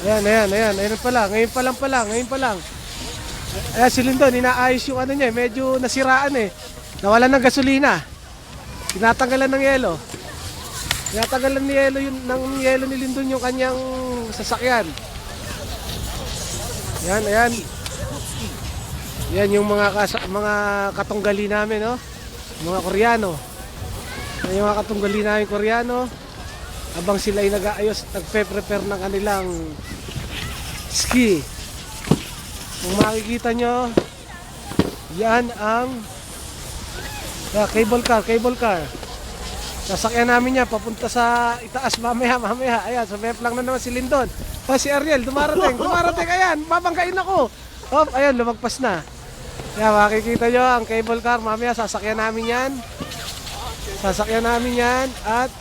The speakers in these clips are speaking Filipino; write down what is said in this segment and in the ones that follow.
Ayan, ayan, ayan. Ayan pa lang. Ngayon pa lang pala. Ngayon pa lang. Ayan si Lindon. Inaayos yung ano niya. Medyo nasiraan eh. Nawalan ng gasolina. Tinatanggalan ng yelo. Tinatanggalan ni yelo ng yelo ni Lindon yung kanyang sasakyan. Ayan, ayan. Yan yung mga katunggali namin, no? Mga Koreano. Yan yung mga katunggali namin Koreano. Habang sila ay nag-aayos, nagpe-prepare ng kanilang ski. Kung makikita nyo, yan ang cable car. Sasakyan namin yan, papunta sa itaas mamaya. Ayan, sa map lang na naman si Lindon. Si Ariel, dumarating. Ayan, babanggain ako. Hop, ayan, lumagpas na. Ayan, makikita nyo ang cable car. Mamaya, sasakyan namin yan. At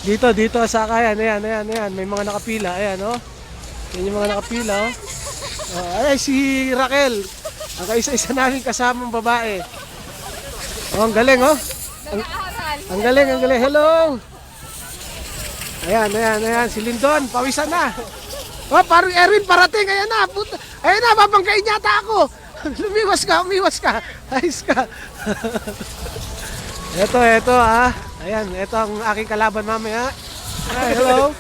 dito sa kayan. Ayan. May mga nakapila. Ayan, oh. Yan yung mga nakapila, oh. Ay, si Raquel. Ang kaisa-isa namin kasamang babae. Oh, ang galing, oh. Ang galing. Hello. Ayan. Si Lindon, pawisan na. Oh, parang Erwin parating. Ayan na, babanggain yata ako. Umiwas ka. Ayos ka. Ito, ah. Ayan, ito ang aking kalaban mamaya. Ay, hello.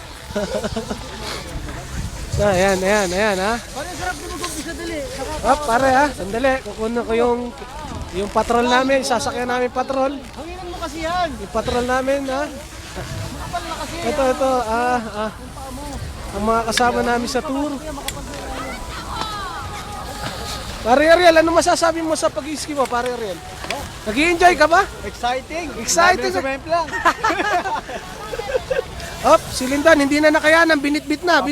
So, ayan, ha. Parang sarap dumugog-isa dali. Hop, pare, ha. Sandali, kukunin ko yung patrol namin. Sasakyan namin patrol. Hanginan mo kasi yan. Yung patrol namin, ha. Makapal na kasi. Ito, ang mga kasama namin sa tour. Pare Ariel, ano masasabi mo sa pag-ski mo, pare Ariel? Nag-i-enjoy ka ba? Exciting. Exciting. Lang. Hop, si Lindon, hindi na nakayanan, binitbit na.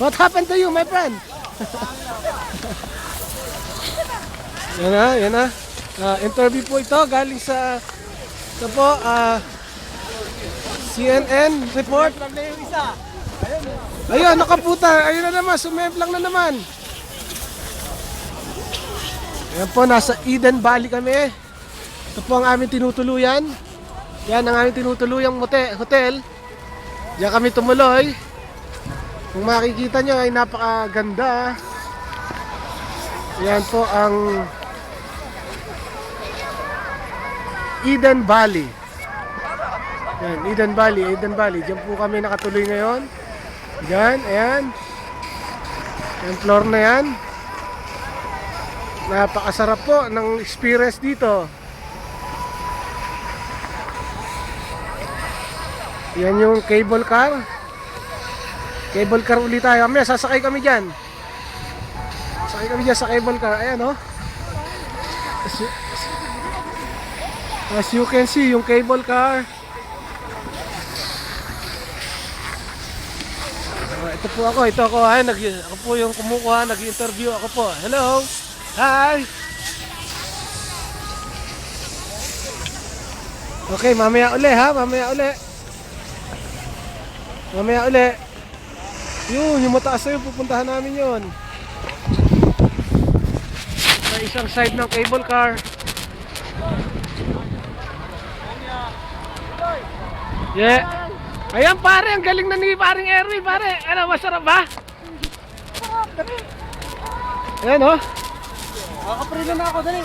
What happened to you, my friend? Yan na. Interview po ito, galing sa CNN report. Lang na yung isa. Ayun, nakaputa. Ayun na naman, sumemplang na naman. Ayan po, nasa Eden Valley kami. Ito po ang aming tinutuluyan. Yan ang aming tinutuluyang hotel. Diyan kami tumuloy. Kung makikita nyo ay napakaganda. Yan po ang Eden Valley. Yan, Eden Valley. Diyan po kami nakatuloy ngayon. Diyan, ayan. Yung floor na yan. Napakasarap po ng experience dito. Yan yung cable car. Cable car ulit tayo. Mamaya sasakay kami dyan. Sasakay kami dyan sa cable car. Ayan, oh. As you can see, yung cable car. Ito po ako. Ako po yung kumukuha. Nag-interview ako po. Hello. Hi. Okay, mamaya uli. Yung mataas na yun, pupuntahan namin yun. Sa isang side ng cable car. Yeah. Ayan pare, ang galing na ni paring Erwin, pare. Ano, masarap ba? Ayan, oh. Kakaprilo na ako dali.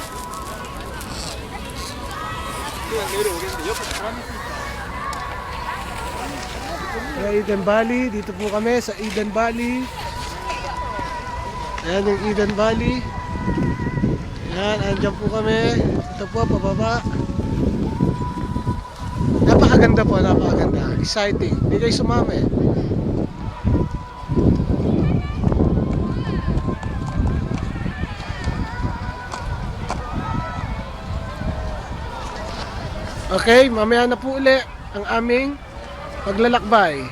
Eden Valley, dito po kami sa Eden Valley. Ayan yung Eden Valley. Ayan, andyan po kami. Ito po, pababa. Napakaganda po, napakaganda. Exciting. Hindi kayo sumama eh. Okay, mamaya na po uli ang aming paglalakbay.